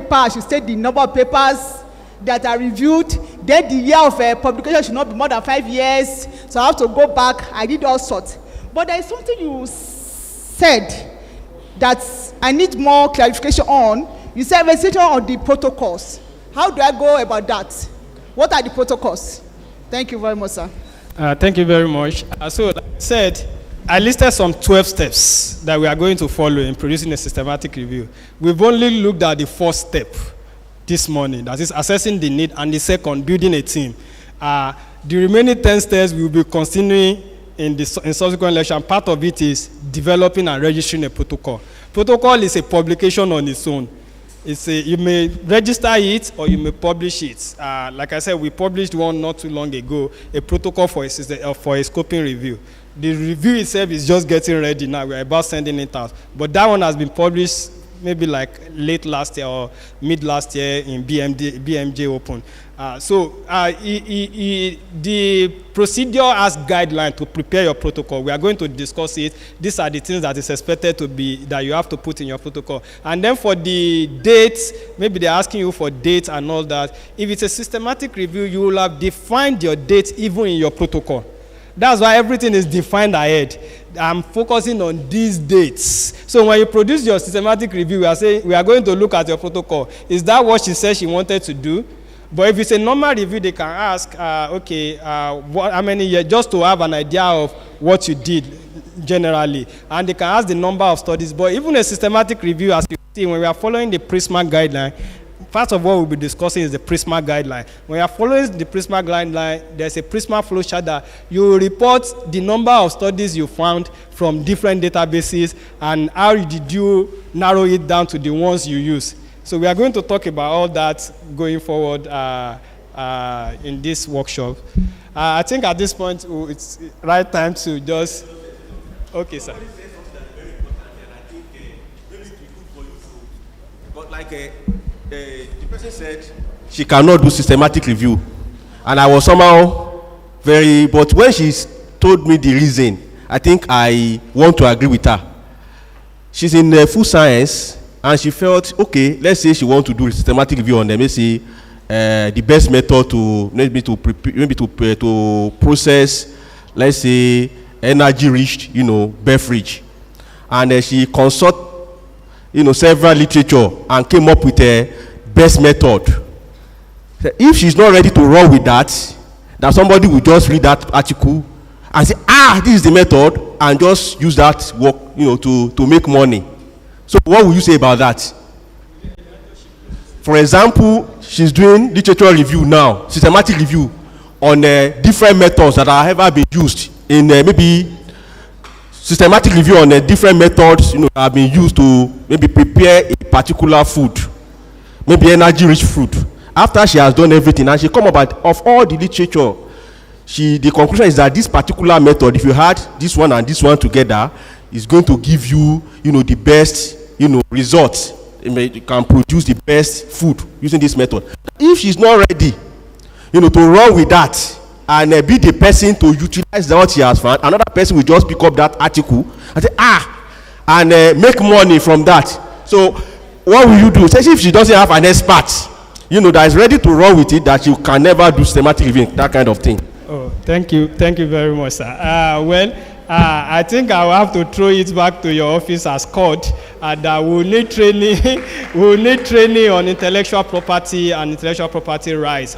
paper, I should state the number of papers that are reviewed. Then the year of publication should not be more than 5 years. So I have to go back. I did all sorts. But there is something you said that I need more clarification on. You said registration on the protocols. How do I go about that? What are the protocols? Thank you very much, sir. Thank you very much. So, like I said, I listed some 12 steps that we are going to follow in producing a systematic review. We've only looked at the first step this morning, that is assessing the need, and the second, building a team. The remaining 10 steps we will be continuing in subsequent lecture. Part of it is developing and registering a protocol. Protocol is a publication on its own. You may register it or you may publish it. Like I said, we published one not too long ago, a protocol for a scoping review. The review itself is just getting ready now. We're about sending it out. But that one has been published maybe like late last year or mid last year in BMJ Open. The procedure has guidelines to prepare your protocol. We are going to discuss it. These are the things that is expected to be, that you have to put in your protocol. And then for the dates, maybe they're asking you for dates and all that. If it's a systematic review, you will have defined your dates even in your protocol. That's why everything is defined ahead. I'm focusing on these dates. So when you produce your systematic review, we are saying we are going to look at your protocol. Is that what she said she wanted to do? But if it's a normal review, they can ask, how many years, just to have an idea of what you did generally. And they can ask the number of studies. But even a systematic review, as you see, when we are following the PRISMA guideline, part of what we'll be discussing is the PRISMA guideline. When you are following the PRISMA guideline, there's a PRISMA flowchart that you report the number of studies you found from different databases and how did you narrow it down to the ones you use. So we are going to talk about all that going forward in this workshop. I think at this point, it's right time to just... Okay, sir. But like the person said, she cannot do systematic review. And I was somehow but when she told me the reason, I think I want to agree with her. She's in food science, and she felt, okay, let's say she wants to do a systematic review on them. Let's say the best method to process, let's say, energy-rich, beverage. And she consult, several literature and came up with a best method. If she's not ready to run with that somebody will just read that article and say, this is the method, and just use that work, to make money. So what will you say about that? For example, she's doing literature review now, systematic review on different methods that have ever been used in maybe systematic review on different methods that have been used to maybe prepare a particular food, maybe energy-rich food. After she has done everything and she come about of all the literature, the conclusion is that this particular method, if you had this one and this one together, is going to give you, the best, results. You can produce the best food using this method. If she's not ready, to run with that and be the person to utilize what she has found, another person will just pick up that article and say, and make money from that. So what will you do? Especially if she doesn't have an expert, that is ready to run with it, that you can never do systematic review, that kind of thing. Oh, thank you very much, sir. I think I will have to throw it back to your office as code, that we'll need training. We'll need training on intellectual property and intellectual property rights.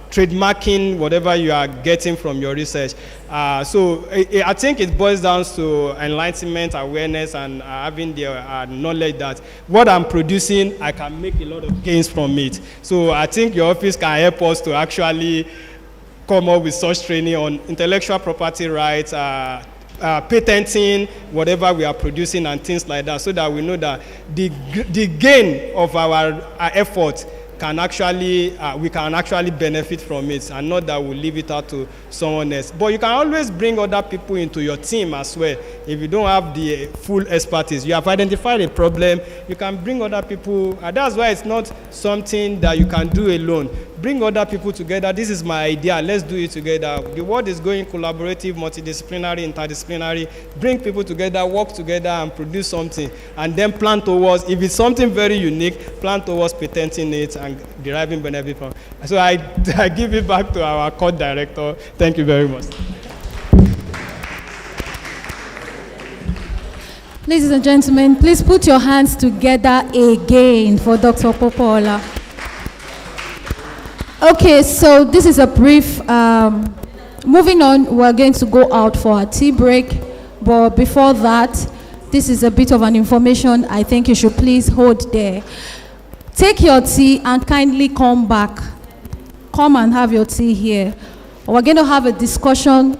Trademarking whatever you are getting from your research. So I think it boils down to enlightenment, awareness, and having the knowledge that what I'm producing, I can make a lot of gains from it. So I think your office can help us to actually come up with such training on intellectual property rights, patenting whatever we are producing and things like that, so that we know that the gain of our effort can actually, we can actually benefit from it, and not that we leave it out to someone else. But you can always bring other people into your team as well. If you don't have the full expertise, you have identified a problem, you can bring other people. That's why it's not something that you can do alone. bring other people together. This is my idea, let's do it together. The world is going collaborative, multidisciplinary, interdisciplinary. Bring people together, work together and produce something, and then plan towards, if it's something very unique, plan towards patenting it and deriving benefit from it. So I give it back to our core director. Thank you very much. Ladies and gentlemen, please put your hands together again for Dr. Popola. Okay, so this is a brief, moving on, we're going to go out for a tea break, but before that, this is a bit of an information I think you should please hold there. Take your tea and kindly come back. Come and have your tea here. We're going to have a discussion